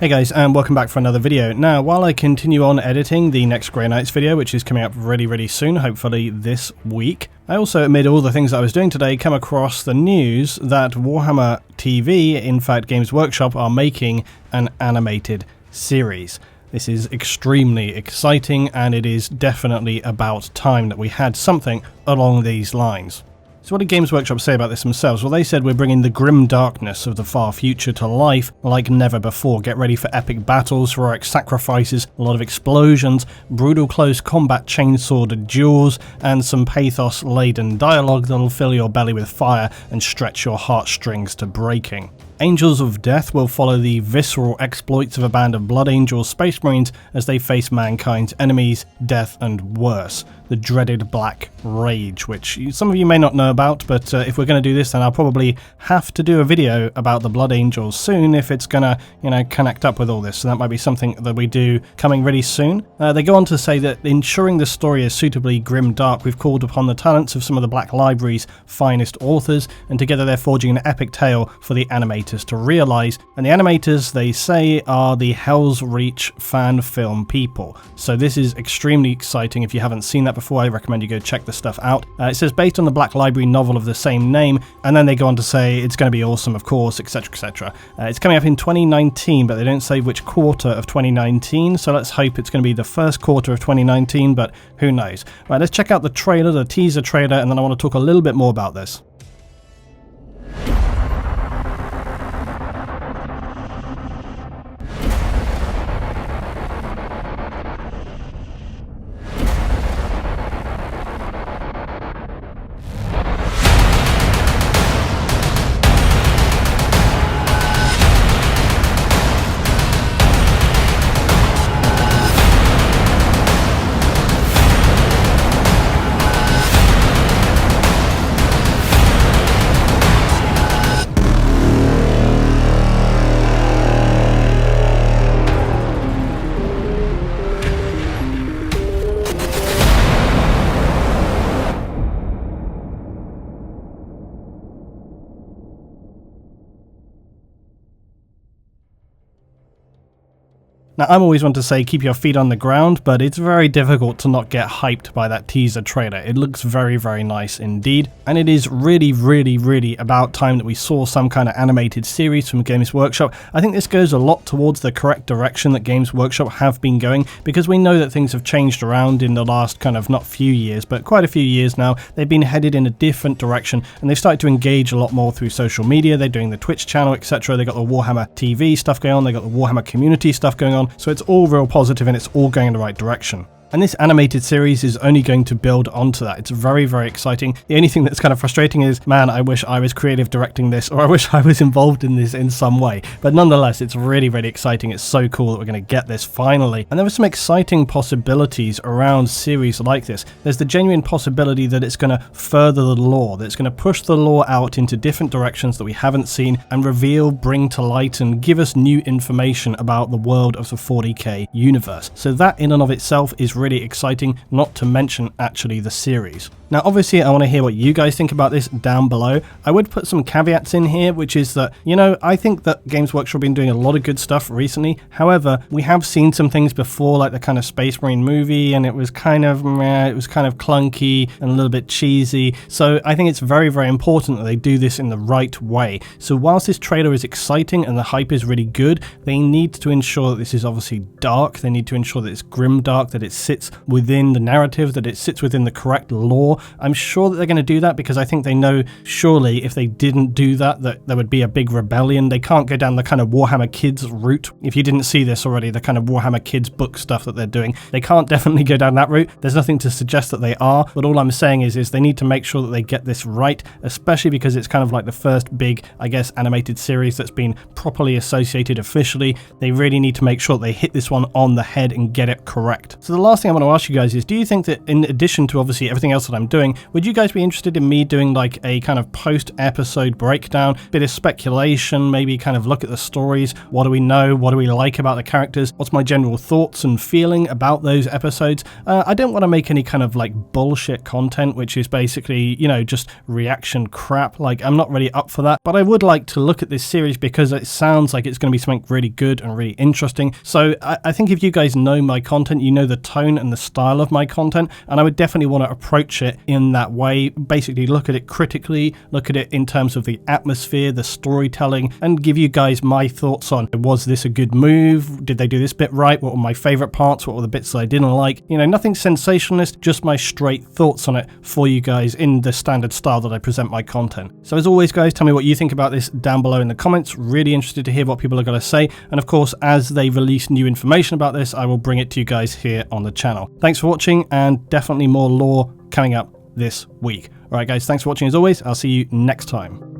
Hey guys, and welcome back for another video. Now, while I continue on editing the next Grey Knights video, which is coming up really soon, hopefully this week, I also, amid all the things that I was doing today, come across the news that Warhammer TV, in fact Games Workshop, are making an animated series. This is extremely exciting, and it is definitely about time that we had something along these lines. So what did Games Workshop say about this themselves? Well, they said we're bringing the grim darkness of the far future to life like never before. Get ready for epic battles, heroic sacrifices, a lot of explosions, brutal close combat chainsword duels, and some pathos-laden dialogue that'll fill your belly with fire and stretch your heartstrings to breaking. Angels of Death will follow the visceral exploits of a band of Blood Angel Space Marines as they face mankind's enemies, death and worse. The dreaded Black Rage, which some of you may not know about, but if we're going to do this, then I'll probably have to do a video about the Blood Angels soon if it's going to, connect up with all this. So that might be something that we do coming really soon. They go on to say that ensuring the story is suitably grim dark, we've called upon the talents of some of the Black Library's finest authors, and together they're forging an epic tale for the animators to realise. And the animators, they say, are the Hell's Reach fan film people. So this is extremely exciting. If you haven't seen that before, I recommend you go check the stuff out. It says based on the Black Library novel of the same name, and then they go on to say it's going to be awesome, of course, etc, etc. It's coming up in 2019, but they don't say which quarter of 2019, so let's hope it's going to be the first quarter of 2019, but who knows. Right, let's check out the trailer, the teaser trailer, and then I want to talk a little bit more about this. Now, I'm always one to say keep your feet on the ground, but it's very difficult to not get hyped by that teaser trailer. It looks very nice indeed, and it is really about time that we saw some kind of animated series from Games Workshop. I think this goes a lot towards the correct direction that Games Workshop have been going, because we know that things have changed around in the last kind of, not few years, but quite a few years now. They've been headed in a different direction, and they've started to engage a lot more through social media. They're doing the Twitch channel, etc. They got the Warhammer TV stuff going on, they got the Warhammer community stuff going on. So it's all real positive and it's all going in the right direction. And this animated series is only going to build onto that. It's very exciting. The only thing that's kind of frustrating is, man, I wish I was creative directing this, or I wish I was involved in this in some way. But nonetheless, it's really exciting. It's so cool that we're going to get this finally. And there are some exciting possibilities around series like this. There's the genuine possibility that it's going to further the lore, that it's going to push the lore out into different directions that we haven't seen, and reveal, bring to light, and give us new information about the world of the 40k universe. So that in and of itself is really exciting, not to mention actually the series. Now obviously I want to hear what you guys think about this down below. I would put some caveats in here, which is that, I think that Games Workshop have been doing a lot of good stuff recently. However, we have seen some things before, like the kind of Space Marine movie, and it was kind of clunky and a little bit cheesy. So I think it's very important that they do this in the right way. So whilst this trailer is exciting and the hype is really good, they need to ensure that this is obviously dark. They need to ensure that it's grim dark, that it sits within the narrative, that it sits within the correct lore. I'm sure that they're going to do that, because I think they know surely if they didn't do that there would be a big rebellion. They can't go down the kind of Warhammer Kids route. If you didn't see this already, the kind of Warhammer Kids book stuff that they're doing, they can't definitely go down that route. There's nothing to suggest that they are, but all I'm saying is they need to make sure that they get this right, especially because it's kind of like the first big, I guess, animated series that's been properly associated officially. They really need to make sure that they hit this one on the head and get it correct. So the last thing I want to ask you guys is, do you think that in addition to obviously everything else that I'm doing, would you guys be interested in me doing like a kind of post-episode breakdown, bit of speculation, maybe kind of look at the stories, what do we know, what do we like about the characters, what's my general thoughts and feeling about those episodes? I don't want to make any kind of like bullshit content, which is basically, you know, just reaction crap. Like, I'm not really up for that, but I would like to look at this series because it sounds like it's going to be something really good and really interesting. So I think if you guys know my content, you know the tone and the style of my content, and I would definitely want to approach it in that way. Basically look at it critically, look at it in terms of the atmosphere, the storytelling, and give you guys my thoughts on, was this a good move? Did they do this bit right? What were my favorite parts? What were the bits that I didn't like? You know, nothing sensationalist, just my straight thoughts on it for you guys in the standard style that I present my content. So as always, guys, tell me what you think about this down below in the comments. Really interested to hear what people are going to say. And of course, as they release new information about this, I will bring it to you guys here on the channel. Thanks for watching, and definitely more lore coming up this week. All right, guys, thanks for watching as always. I'll see you next time.